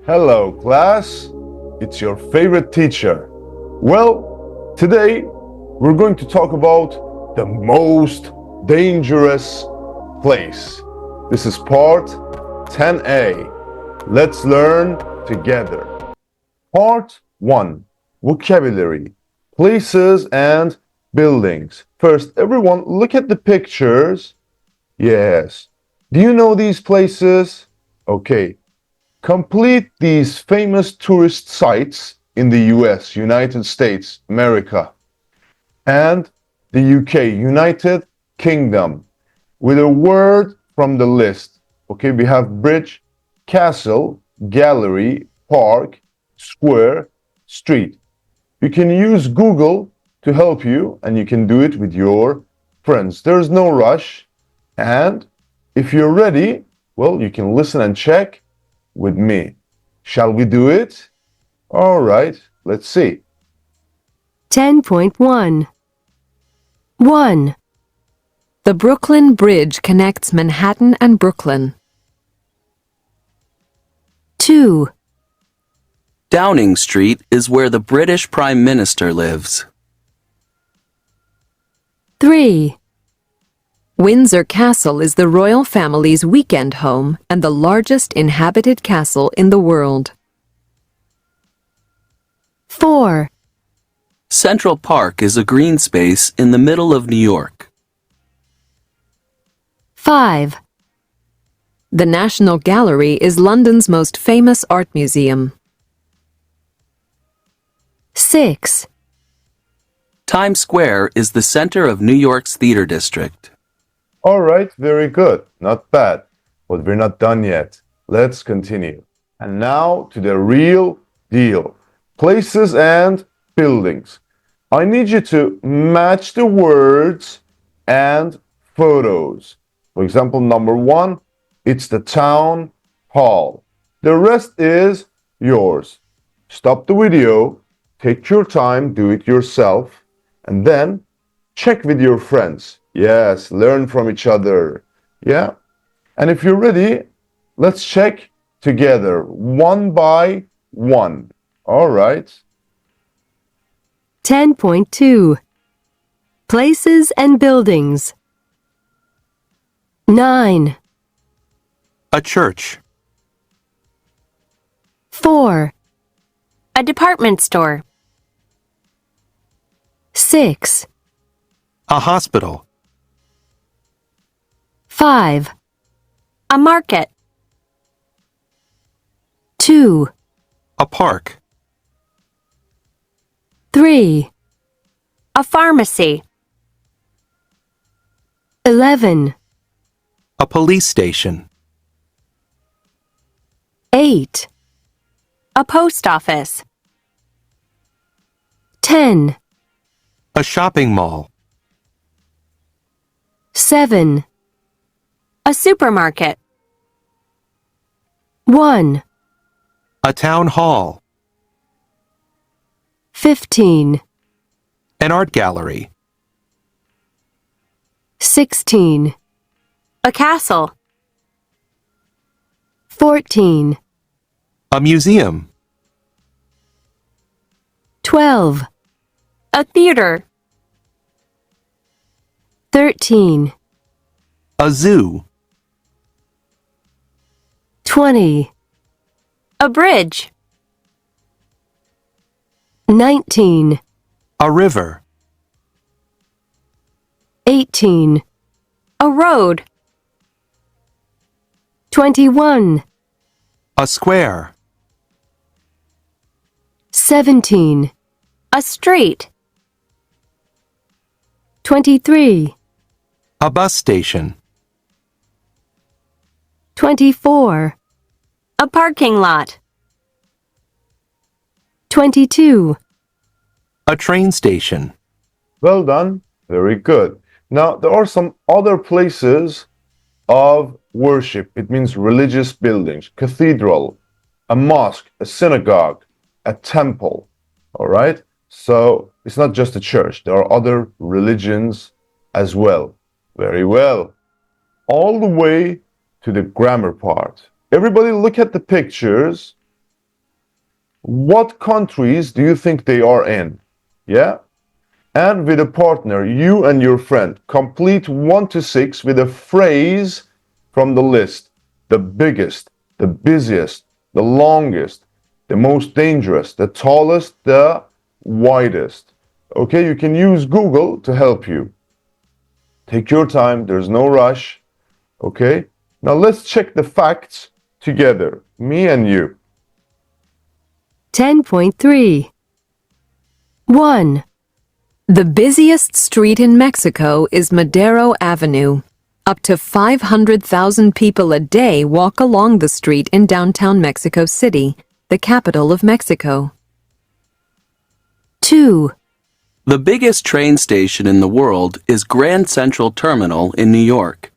Hello, class. It's your favorite teacher. Well, today we're going to talk about the most dangerous place. This is part 10A. Let's learn together. Part 1. Vocabulary. Places and buildings. First, everyone, look at the pictures. Yes. Do you know these places? Okay. Complete these famous tourist sites in the US, United States, America, and the UK, United Kingdom, with a word from the list. Okay, we have bridge, castle, gallery, park, square, street. You can use Google to help you, and you can do it with your friends. There's no rush. And if you're ready, well, you can listen and check with me. Shall we do it? All right, let's see. 10.1 1. The Brooklyn Bridge connects Manhattan and Brooklyn. 2. Downing Street is where the British Prime Minister lives. 3. Windsor Castle is the royal family's weekend home and the largest inhabited castle in the world. 4. Central Park is a green space in the middle of New York. 5. The National Gallery is London's most famous art museum. 6. Times Square is the center of New York's theater district. All right, very good. Not bad. But we're not done yet. Let's continue. And now to the real deal. Places and buildings. I need you to match the words and photos. For example, number 1, it's the town hall. The rest is yours. Stop the video, take your time, do it yourself, and then check with your friends. Yes, learn from each other. Yeah? And if you're ready, let's check together, one by one. All right. 10.2 Places and buildings. 9. A church. 4. A department store. 6. A hospital. 5. A market. 2. A park. 3. A pharmacy. 11. A police station. 8. A post office. 10. A shopping mall. 7. A supermarket. 1. A town hall. 15. An art gallery. 16. A castle. 14. A museum. 12. A theater. 13. A zoo. 20. A bridge. 19. A river. 18. A road. 21. A square. 17. A street. 23. A bus station. 24. A parking lot. 22. A train station. Well done. Very good. Now, there are some other places of worship. It means religious buildings, cathedral, a mosque, a synagogue, a temple. All right? So it's not just a church. There are other religions as well. Very well. All the way to the grammar part. Everybody look at the pictures what countries do you think they are in? Yeah? And with a partner, you and your friend, complete 1 to 6 with a phrase from the list. The biggest, the busiest, the longest, the most dangerous, the tallest, the widest. Okay, you can use Google to help you. Take your time, there's no rush. Okay, now let's check the facts together, me and you. 10.3. 1. The busiest street in Mexico is Madero Avenue. Up to 500,000 people a day walk along the street in downtown Mexico City, the capital of Mexico. 2. The biggest train station in the world is Grand Central Terminal in New York.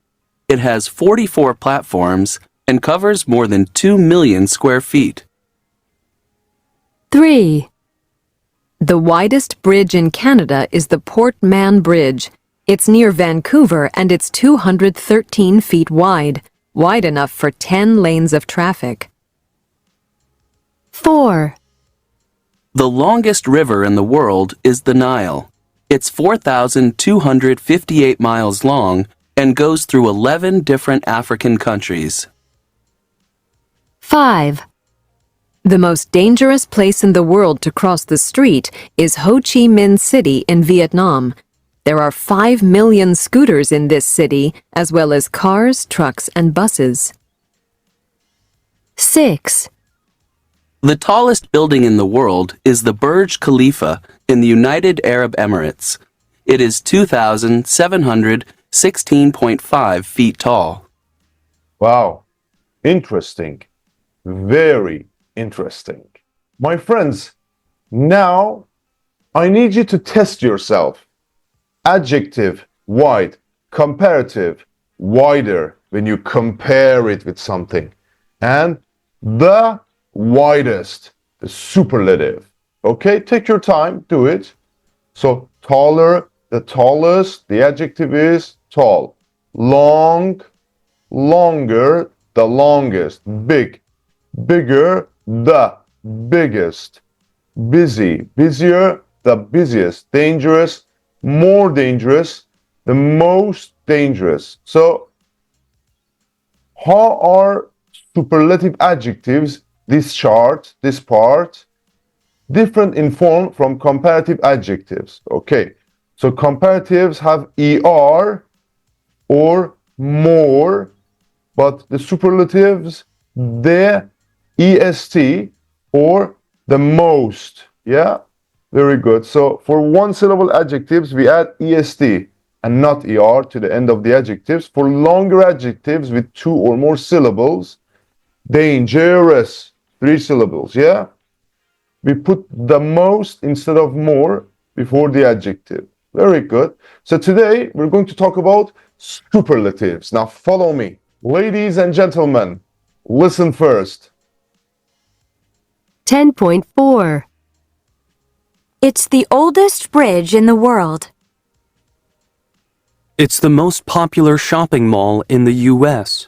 It has 44 platforms and covers more than 2 million square feet. 3. The widest bridge in Canada is the Port Mann Bridge. It's near Vancouver and it's 213 feet wide enough for 10 lanes of traffic. 4. The longest river in the world is the Nile. It's 4,258 miles long and goes through 11 different African countries. 5. The most dangerous place in the world to cross the street is Ho Chi Minh City in Vietnam. There are 5 million scooters in this city, as well as cars, trucks, and buses. 6. The tallest building in the world is the Burj Khalifa in the United Arab Emirates. It is 2,716.5 feet tall. Wow, interesting. Very interesting. My friends, now I need you to test yourself. Adjective, wide, comparative, wider when you compare it with something. And the widest, the superlative. Okay, take your time, do it. So taller, the tallest, the adjective is tall. Long, longer, the longest. Big, bigger, the biggest. Busy, busier, the busiest. Dangerous, more dangerous, the most dangerous. So how are superlative adjectives, this chart, this part, different in form from comparative adjectives? Okay, so comparatives have ER or more, but the superlatives, the EST or the most. Yeah, very good. So for one syllable adjectives, we add EST and not ER to the end of the adjectives. For longer adjectives with 2 or more syllables, dangerous, 3 syllables. Yeah, we put the most instead of more before the adjective. Very good. So today we're going to talk about superlatives. Now follow me. Ladies and gentlemen, listen first. 10.4. It's the oldest bridge in the world. It's the most popular shopping mall in the U.S.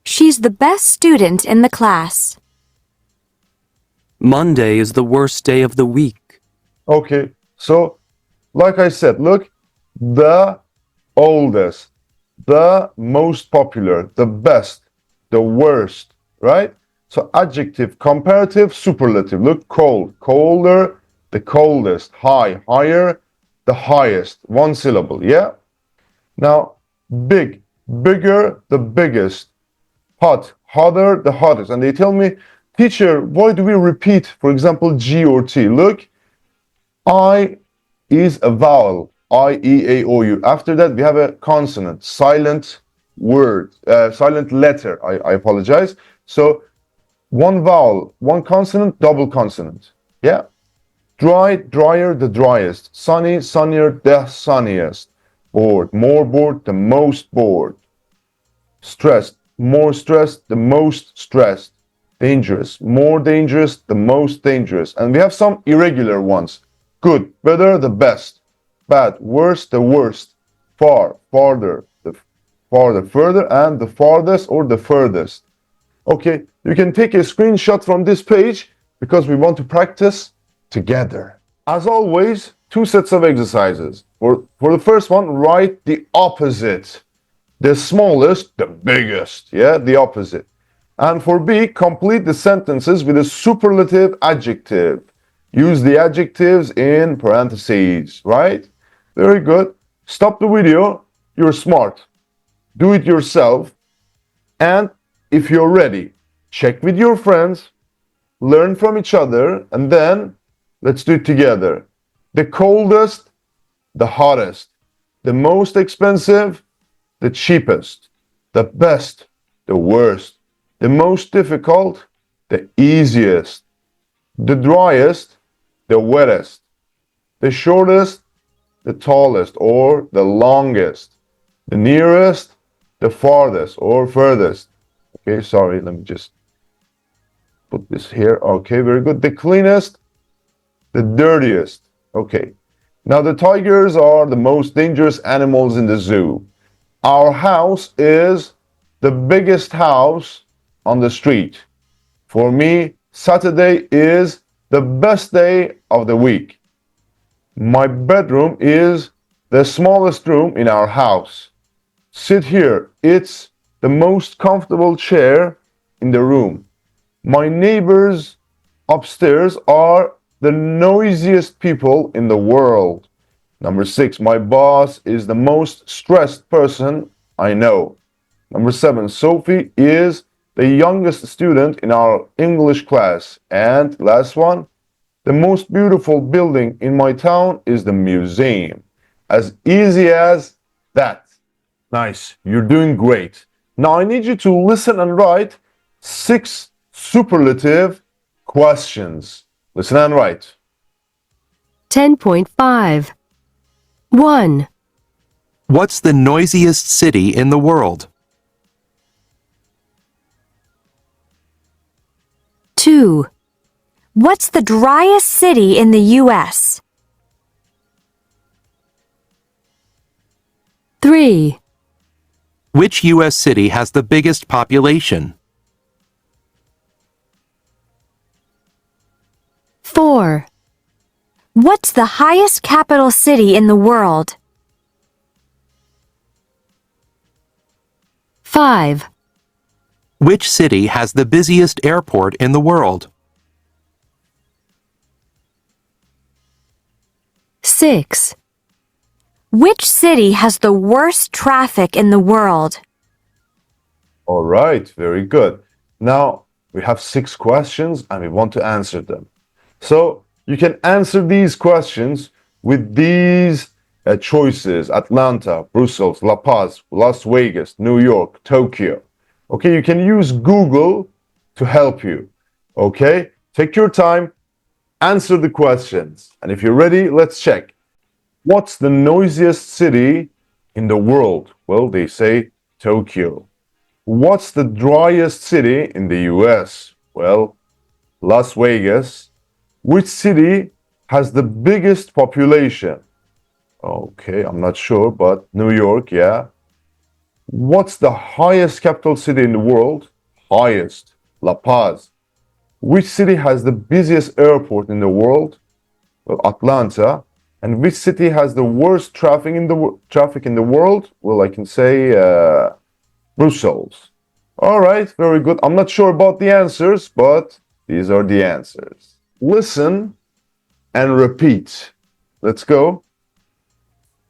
She's the best student in the class. Monday is the worst day of the week. Okay, so like I said, look, the oldest, the most popular, the best, the worst, right? So adjective, comparative, superlative. Look, cold, colder, the coldest, high, higher, the highest, 1 syllable, yeah? Now, big, bigger, the biggest, hot, hotter, the hottest. And they tell me, teacher, why do we repeat, for example, G or T? Look, I is a vowel, I, E, A, O, U. After that, we have a consonant, silent word, silent letter, I apologize. So, 1 vowel, 1 consonant, double consonant. Yeah. Dry, drier, the driest. Sunny, sunnier, the sunniest. Bored, more bored, the most bored. Stressed, more stressed, the most stressed. Dangerous, more dangerous, the most dangerous. And we have some irregular ones. Good, better, the best. Bad, worse, the worst. Far, farther, the farther, further, and the farthest or the furthest. Okay, you can take a screenshot from this page because we want to practice together. As always, two sets of exercises. For the first one, write the opposite. The smallest, the biggest, yeah, the opposite. And for B, complete the sentences with a superlative adjective. Use the adjectives in parentheses, right? Very good. Stop the video. You're smart. Do it yourself. And if you're ready, check with your friends, learn from each other, and then let's do it together. The coldest, the hottest, the most expensive, the cheapest, the best, the worst, the most difficult, the easiest, the driest, the wettest, the shortest, the tallest or the longest, the nearest, the farthest or furthest. Okay, sorry, let me just put this here. Okay, very good. The cleanest, the dirtiest. Okay. Now the tigers are the most dangerous animals in the zoo. Our house is the biggest house on the street. For me, Saturday is the best day of the week. My bedroom is the smallest room in our house. Sit here. It's the most comfortable chair in the room. My neighbors upstairs are the noisiest people in the world. Number 6, my boss is the most stressed person I know. Number 7, Sophie is the youngest student in our English class. And last one, the most beautiful building in my town is the museum. As easy as that. Nice, you're doing great. Now I need you to listen and write 6 superlative questions. Listen and write. 10.5. 1, What's the noisiest city in the world? 2. What's the driest city in the U.S.? 3, Which U.S. city has the biggest population? 4, What's the highest capital city in the world? 5, Which city has the busiest airport in the world? 6, Which city has the worst traffic in the world? All right, very good. Now we have 6 questions and we want to answer them. So you can answer these questions with these choices: Atlanta, Brussels, La Paz, Las Vegas, New York, Tokyo. Okay, you can use Google to help you. Okay, take your time, answer the questions. And if you're ready, let's check. What's the noisiest city in the world? Well, they say Tokyo. What's the driest city in the US? Well, Las Vegas. Which city has the biggest population? Okay, I'm not sure, but New York, yeah. What's the highest capital city in the world? Highest, La Paz. Which city has the busiest airport in the world? Well, Atlanta. And which city has the worst traffic in the world? Well, I can say Brussels. All right, very good. I'm not sure about the answers, but these are the answers. Listen and repeat. Let's go.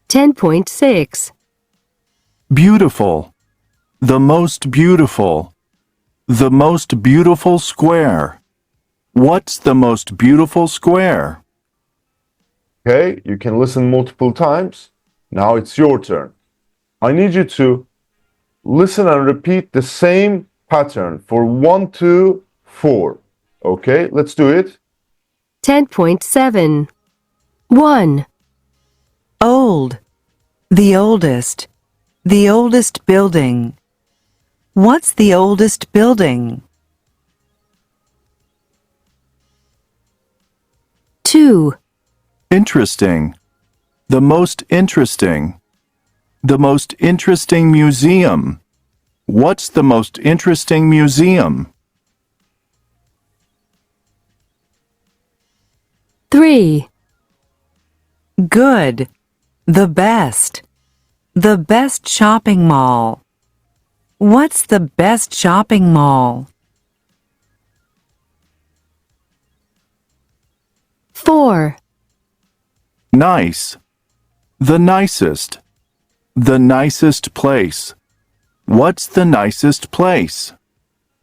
10.6. Beautiful. The most beautiful. The most beautiful square. What's the most beautiful square? Okay, you can listen multiple times. Now it's your turn. I need you to listen and repeat the same pattern for 1, 2, 4. Okay, let's do it. 10.7. 1, Old. The oldest. The oldest building. What's the oldest building? 2, Interesting. The most interesting. The most interesting museum. What's the most interesting museum? 3, Good. The best. The best shopping mall. What's the best shopping mall? 4, Nice. The nicest. The nicest place. What's the nicest place?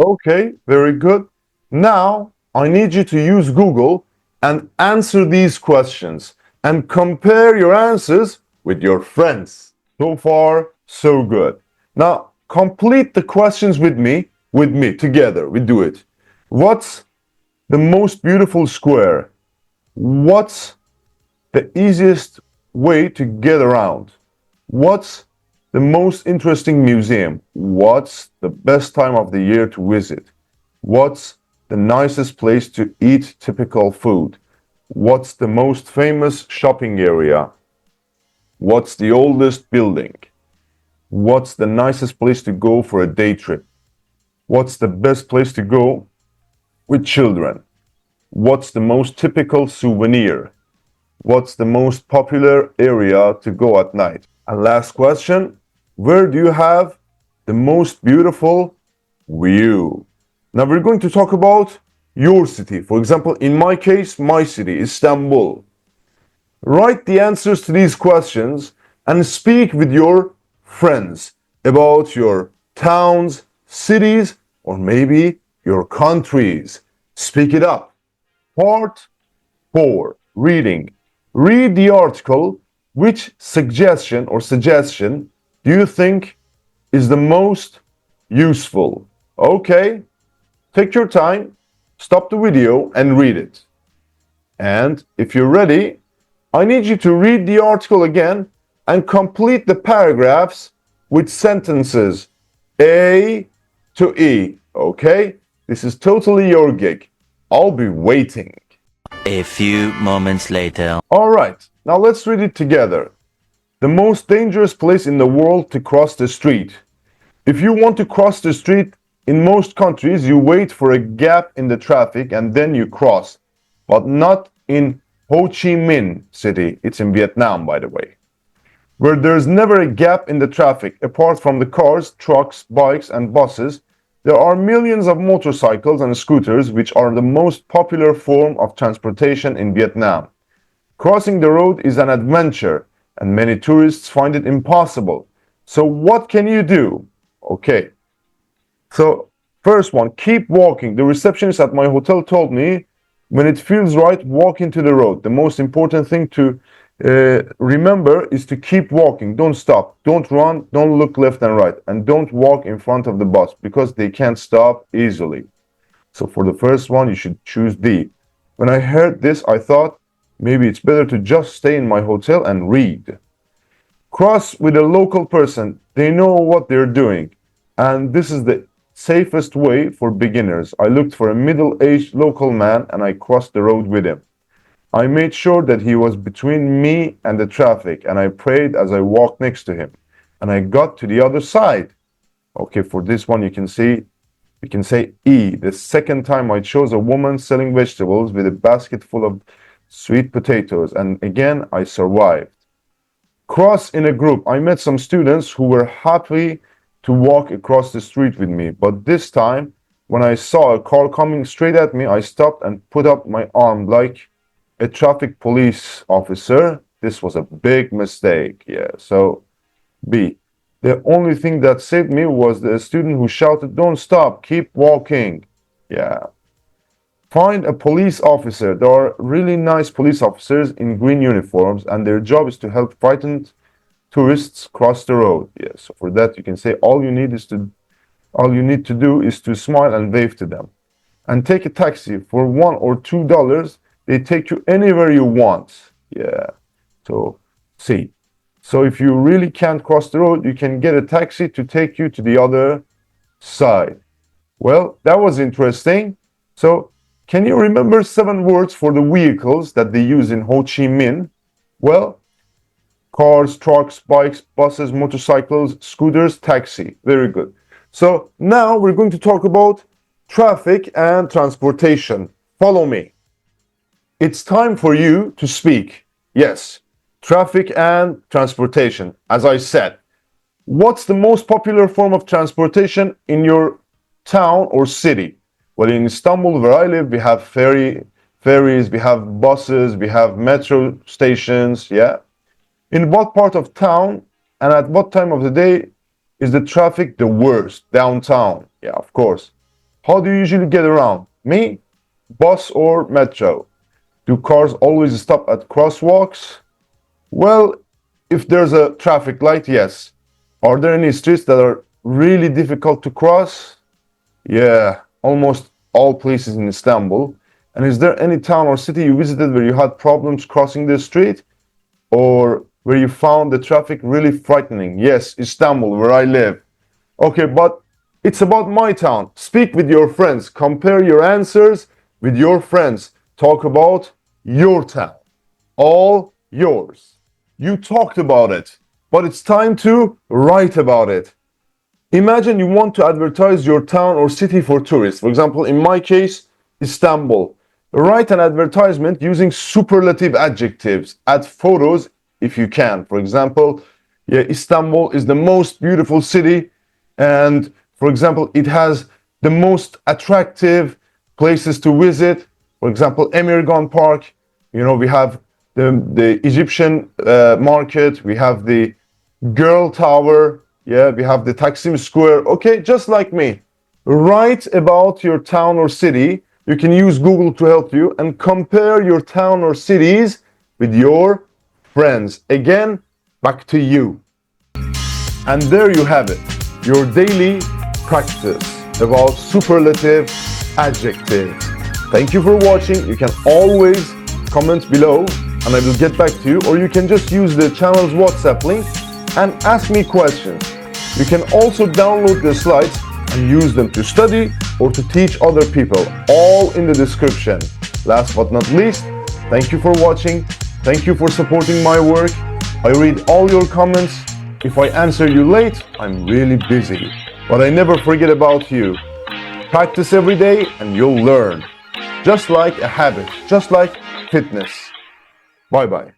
Okay, very good. Now, I need you to use Google and answer these questions and compare your answers with your friends. So far, so good. Now, complete the questions with me, together. We do it. What's the most beautiful square? What's the easiest way to get around? What's the most interesting museum? What's the best time of the year to visit? What's the nicest place to eat typical food? What's the most famous shopping area? What's the oldest building? What's the nicest place to go for a day trip? What's the best place to go with children? What's the most typical souvenir? What's the most popular area to go at night? And last question, where do you have the most beautiful view? Now we're going to talk about your city. For example, in my case, my city, Istanbul. Write the answers to these questions and speak with your friends about your towns, cities, or maybe your countries. Speak it up. Part 4, reading. Read the article. Which suggestion do you think is the most useful? Okay, take your time, stop the video and read it. And if you're ready, I need you to read the article again and complete the paragraphs with sentences A to E. Okay, this is totally your gig. I'll be waiting. A few moments later. All right, now let's read it together. The most dangerous place in the world to cross the street. If you want to cross the street, in most countries, you wait for a gap in the traffic and then you cross. But not in Ho Chi Minh City. It's in Vietnam, by the way. Where there's never a gap in the traffic, apart from the cars, trucks, bikes, and buses, there are millions of motorcycles and scooters, which are the most popular form of transportation in Vietnam. Crossing the road is an adventure, and many tourists find it impossible. So what can you do? Okay. So first one, keep walking. The receptionist at my hotel told me, when it feels right, walk into the road. The most important thing to remember is to keep walking. Don't stop. Don't run. Don't look left and right. And don't walk in front of the bus because they can't stop easily. So for the first one, you should choose D. When I heard this, I thought maybe it's better to just stay in my hotel and read. Cross with a local person. They know what they're doing. And this is the safest way for beginners. I looked for a middle-aged local man and I crossed the road with him. I made sure that he was between me and the traffic, and I prayed as I walked next to him. And I got to the other side. Okay, for this one you can say E. The second time I chose a woman selling vegetables with a basket full of sweet potatoes, and again I survived. Cross in a group. I met some students who were happy to walk across the street with me, but this time when I saw a car coming straight at me, I stopped and put up my arm like a traffic police officer. This was a big mistake. Yeah, so B. The only thing that saved me was the student who shouted, "Don't stop, keep walking." Yeah. Find a police officer. There are really nice police officers in green uniforms, and their job is to help frightened tourists cross the road. Yeah, so for that you can say all you need to do is to smile and wave to them. And take a taxi for $1 or $2. They take you anywhere you want. Yeah. So C. So if you really can't cross the road, you can get a taxi to take you to the other side. Well, that was interesting. So can you remember 7 words for the vehicles that they use in Ho Chi Minh? Well, cars, trucks, bikes, buses, motorcycles, scooters, taxi. Very good. So now we're going to talk about traffic and transportation. Follow me. It's time for you to speak. Yes, traffic and transportation. As I said, what's the most popular form of transportation in your town or city? Well, in Istanbul, where I live, we have ferries, we have buses, we have metro stations, yeah? In what part of town and at what time of the day is the traffic the worst? Downtown, yeah, of course. How do you usually get around? Me? Bus or metro? Do cars always stop at crosswalks? Well, if there's a traffic light, yes. Are there any streets that are really difficult to cross? Yeah, almost all places in Istanbul. And is there any town or city you visited where you had problems crossing the street? Or where you found the traffic really frightening? Yes, Istanbul, where I live. Okay, but it's about my town. Speak with your friends. Compare your answers with your friends. Talk about your town. All yours. You talked about it, but it's time to write about it. Imagine you want to advertise your town or city for tourists. For example, in my case, Istanbul. Write an advertisement using superlative adjectives. Add photos if you can. For example, yeah, Istanbul is the most beautiful city, and for example, it has the most attractive places to visit. For example, Emirgan Park. You know, we have the Egyptian market. We have the Girl Tower. Yeah, we have the Taksim Square. Okay, just like me. Write about your town or city. You can use Google to help you and compare your town or cities with your friends. Again, back to you. And there you have it, your daily practice about superlative adjectives. Thank you for watching. You can always comment below and I will get back to you, or you can just use the channel's WhatsApp link and ask me questions. You can also download the slides and use them to study or to teach other people, all in the description. Last but not least, thank you for watching. Thank you for supporting my work. I read all your comments. If I answer you late, I'm really busy. But I never forget about you. Practice every day and you'll learn. Just like a habit, just like fitness. Bye-bye.